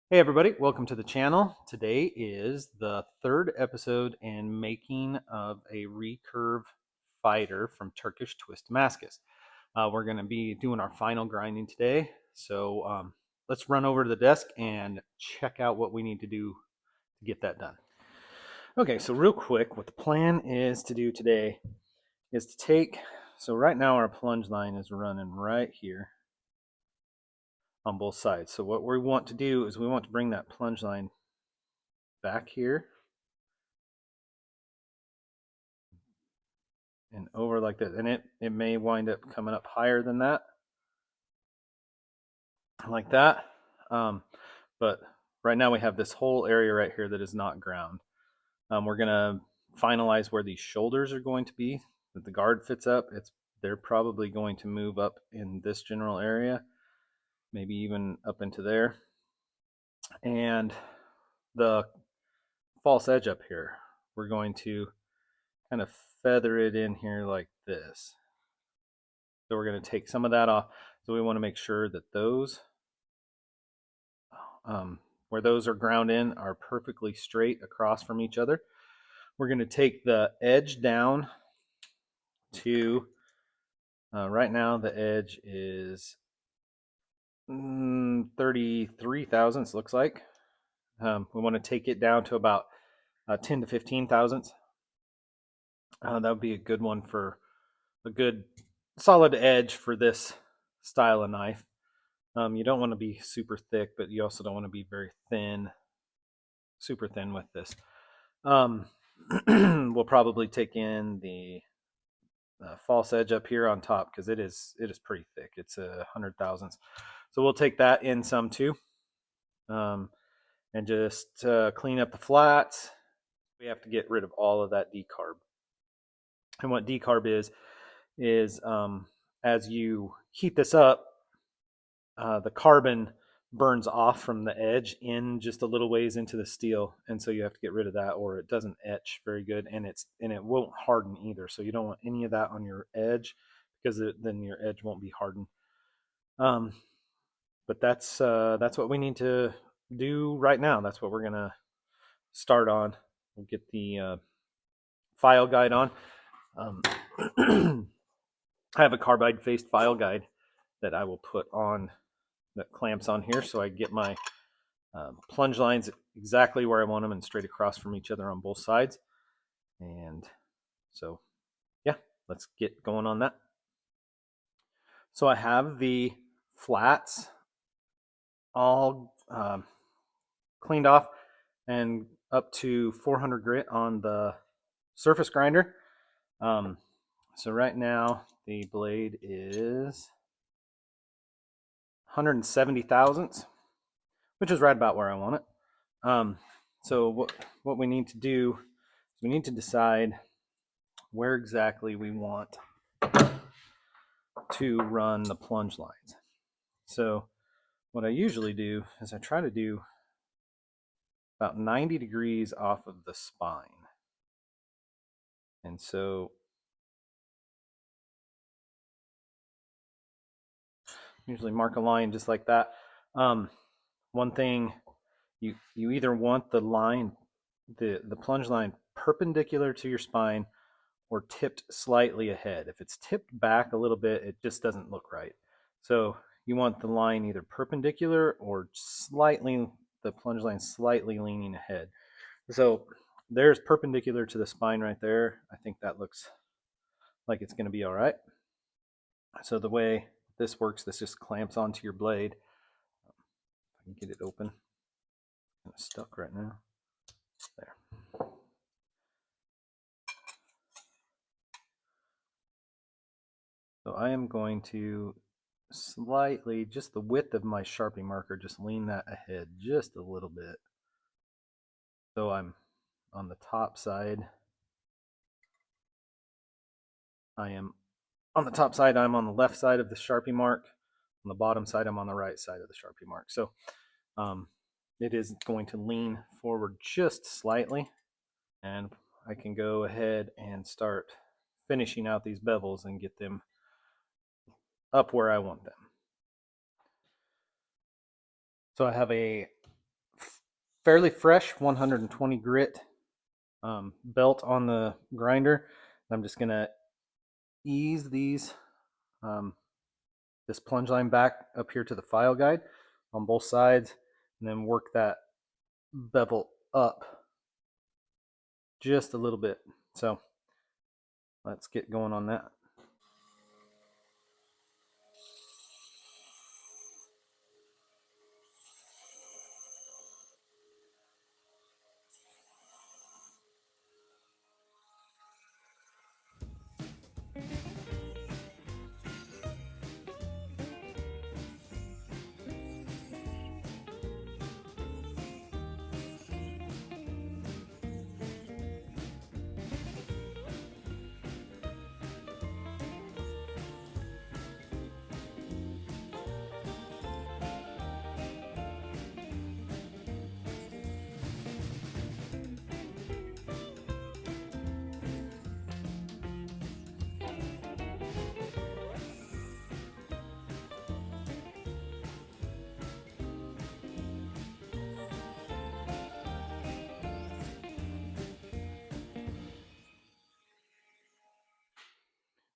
Hey everybody, welcome to the channel. Today is the third episode in making of a recurve fighter from Turkish twist Damascus. We're going to be doing our final grinding today, so let's run over to the desk and check out what we need to do to get that done. Okay, so real quick, what the plan is to do today is to take, so right now our plunge line is running right here on both sides. So what we want to do is we want to bring that plunge line back here and over like this, and it may wind up coming up higher than that, like that. But right now we have this whole area right here that is not ground. We're gonna finalize where these shoulders are going to be, that the guard fits up. They're probably going to move up in this general area, maybe even up into there. And the false edge up here, we're going to kind of feather it in here like this. So we're going to take some of that off. So we want to make sure that those, where those are ground in, are perfectly straight across from each other. We're going to take the edge down to, right now the edge is 33 thousandths, looks like. We want to take it down to about 10 to 15 thousandths. That would be a good one for a good solid edge for this style of knife. You don't want to be super thick, but you also don't want to be very thin, super thin with this. We'll probably take in the false edge up here on top because it is pretty thick. It's 100 thousandths. So we'll take that in some too, and just clean up the flats. We have to get rid of all of that decarb. And what decarb is as you heat this up, the carbon burns off from the edge in just a little ways into the steel, and so you have to get rid of that or it doesn't etch very good, and it won't harden either. So you don't want any of that on your edge because then your edge won't be hardened. But that's what we need to do right now. That's what we're gonna start on. We'll get the file guide on. I have a carbide faced file guide that I will put on, that clamps on here, so I get my plunge lines exactly where I want them and straight across from each other on both sides. And so, yeah, let's get going on that. So I have the flats all cleaned off and up to 400 grit on the surface grinder. So right now the blade is 170 thousandths, which is right about where I want it. So what we need to do is we need to decide where exactly we want to run the plunge lines. So what I usually do is I try to do about 90 degrees off of the spine. And so usually mark a line just like that. One thing, you either want the line, the plunge line perpendicular to your spine or tipped slightly ahead. If it's tipped back a little bit, it just doesn't look right. So you want the line either perpendicular or slightly, the plunge line slightly leaning ahead. So there's perpendicular to the spine right there. I think that looks like it's going to be all right. So the way this works, this just clamps onto your blade. I can get it open. Kind of stuck right now. There. So I am going to slightly, just the width of my Sharpie marker, just lean that ahead just a little bit. So I'm on the top side. I'm on the left side of the Sharpie mark. On the bottom side, I'm on the right side of the Sharpie mark. So it is going to lean forward just slightly, and I can go ahead and start finishing out these bevels and get them up where I want them. So I have a fairly fresh 120 grit belt on the grinder. I'm just going to ease this plunge line back up here to the file guide on both sides, and then work that bevel up just a little bit. So let's get going on that.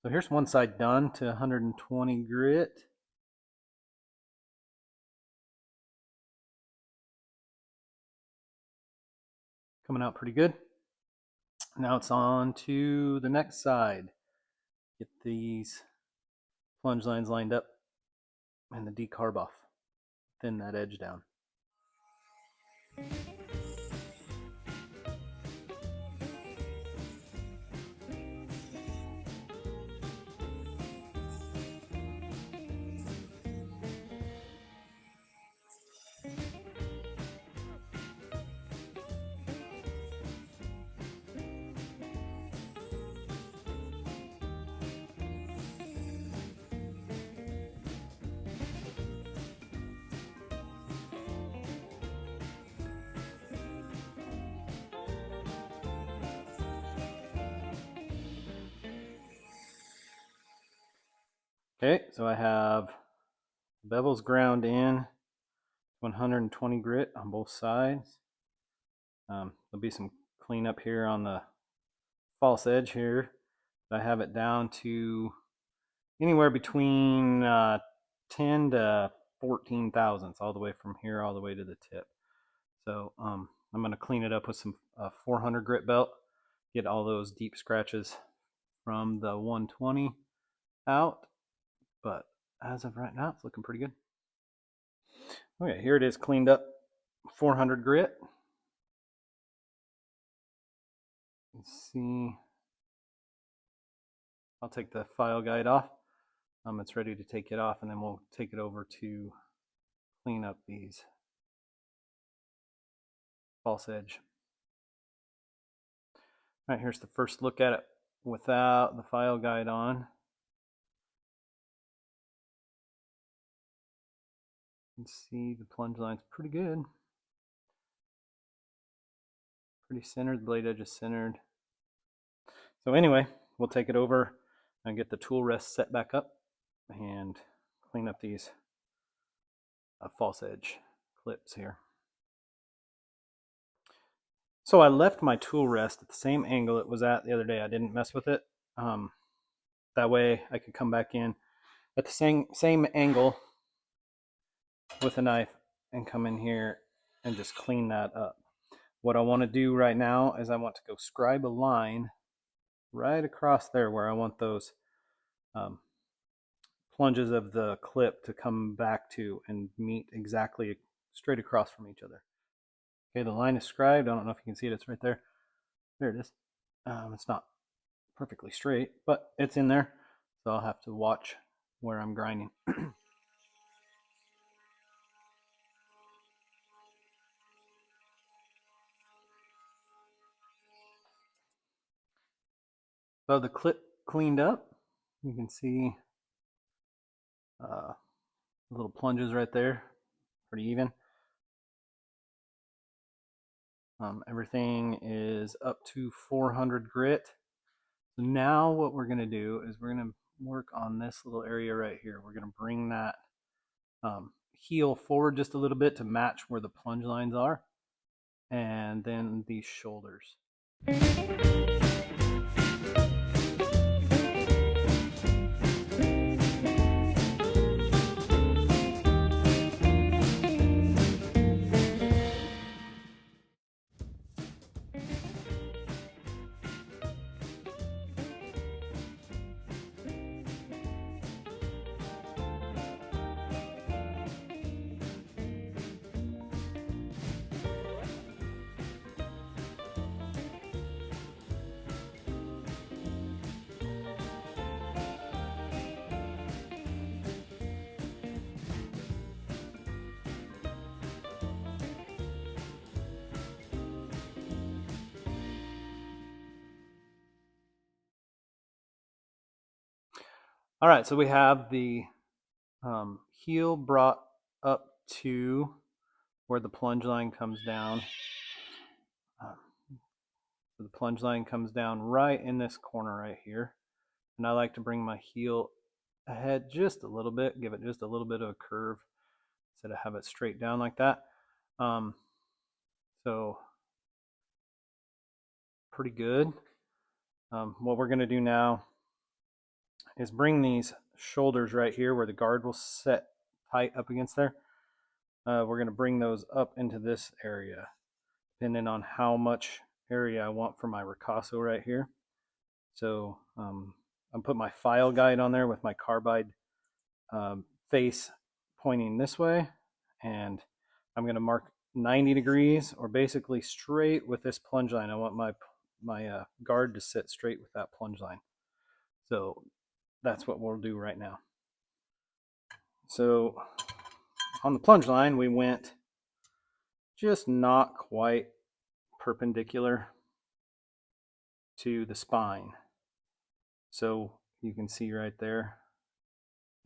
So here's one side done to 120 grit. Coming out pretty good. Now it's on to the next side. Get these plunge lines lined up and the decarb off. Thin that edge down. Okay, so I have bevels ground in 120 grit on both sides. There'll be some cleanup here on the false edge here. I have it down to anywhere between 10 to 14 thousandths, all the way from here all the way to the tip. So I'm going to clean it up with some 400 grit belt, get all those deep scratches from the 120 out. But as of right now, it's looking pretty good. Okay, here it is cleaned up 400 grit. Let's see. I'll take the file guide off. It's ready to take it off, and then we'll take it over to clean up these false edge. All right, here's the first look at it without the file guide on. You can see the plunge line's pretty good. Pretty centered, the blade edge is centered. So anyway, we'll take it over and get the tool rest set back up and clean up these false edge clips here. So I left my tool rest at the same angle it was at the other day. I didn't mess with it. That way I could come back in at the same angle with a knife and come in here and just clean that up. What I want to do right now is I want to go scribe a line right across there where I want those plunges of the clip to come back to and meet exactly straight across from each other. Okay, the line is scribed. I don't know if you can see it. It's right there. There it is. It's not perfectly straight, but it's in there. So I'll have to watch where I'm grinding. So the clip cleaned up. You can see little plunges right there, pretty even. Everything is up to 400 grit. So now what we're going to do is we're going to work on this little area right here. We're going to bring that heel forward just a little bit to match where the plunge lines are. and then these shoulders. All right, so we have the heel brought up to where the plunge line comes down. So the plunge line comes down right in this corner right here. And I like to bring my heel ahead just a little bit, give it just a little bit of a curve instead of have it straight down like that. So pretty good. What we're going to do now is bring these shoulders right here where the guard will set tight up against there. We're going to bring those up into this area, depending on how much area I want for my ricasso right here. So I'm putting my file guide on there with my carbide face pointing this way, and I'm going to mark 90 degrees or basically straight with this plunge line. I want my guard to sit straight with that plunge line. So that's what we'll do right now. So on the plunge line, we went just not quite perpendicular to the spine. So you can see right there,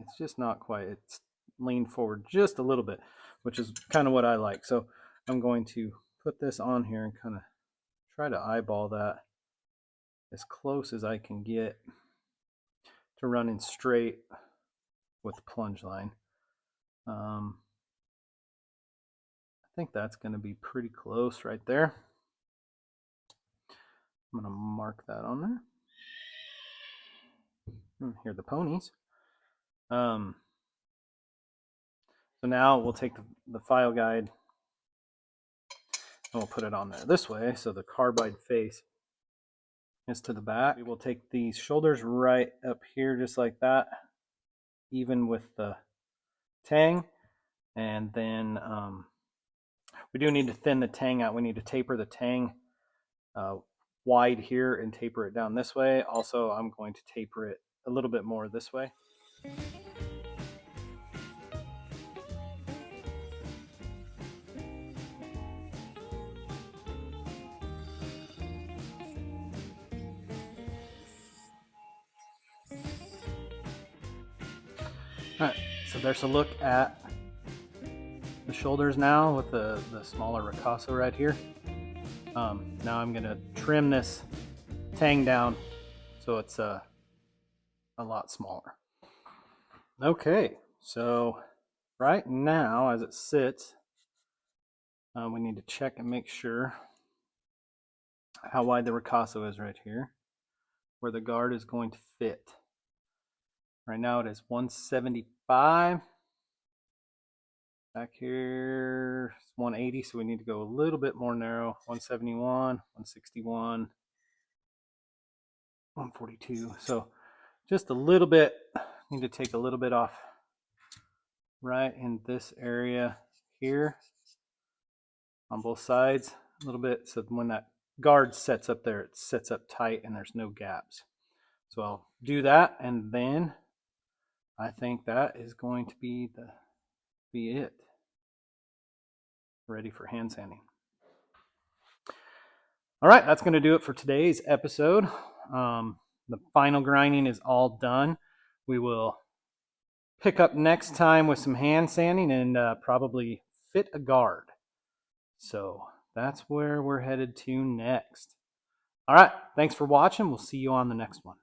it's just not quite, it's leaned forward just a little bit, which is kind of what I like. So I'm going to put this on here and kind of try to eyeball that as close as I can get to running straight with the plunge line. I think that's going to be pretty close right there. I'm going to mark that on there. And here are the ponies. So now we'll take the file guide and we'll put it on there this way, so the carbide face is to the back. We will take these shoulders right up here just like that, even with the tang, and then we do need to thin the tang out. We need to taper the tang wide here and taper it down this way. Also, I'm going to taper it a little bit more this way. All right, so there's a look at the shoulders now with the smaller ricasso right here. Now I'm gonna trim this tang down so it's a lot smaller. Okay, so right now as it sits, we need to check and make sure how wide the ricasso is right here, where the guard is going to fit. Right now it is 175. Back here it's 180, so we need to go a little bit more narrow. 171, 161, 142. So just a little bit, need to take a little bit off right in this area here on both sides, a little bit, so when that guard sets up there, it sets up tight and there's no gaps. So I'll do that, and then I think that is going to be it. Ready for hand sanding. All right, that's going to do it for today's episode. The final grinding is all done. We will pick up next time with some hand sanding and probably fit a guard. So that's where we're headed to next. All right, thanks for watching. We'll see you on the next one.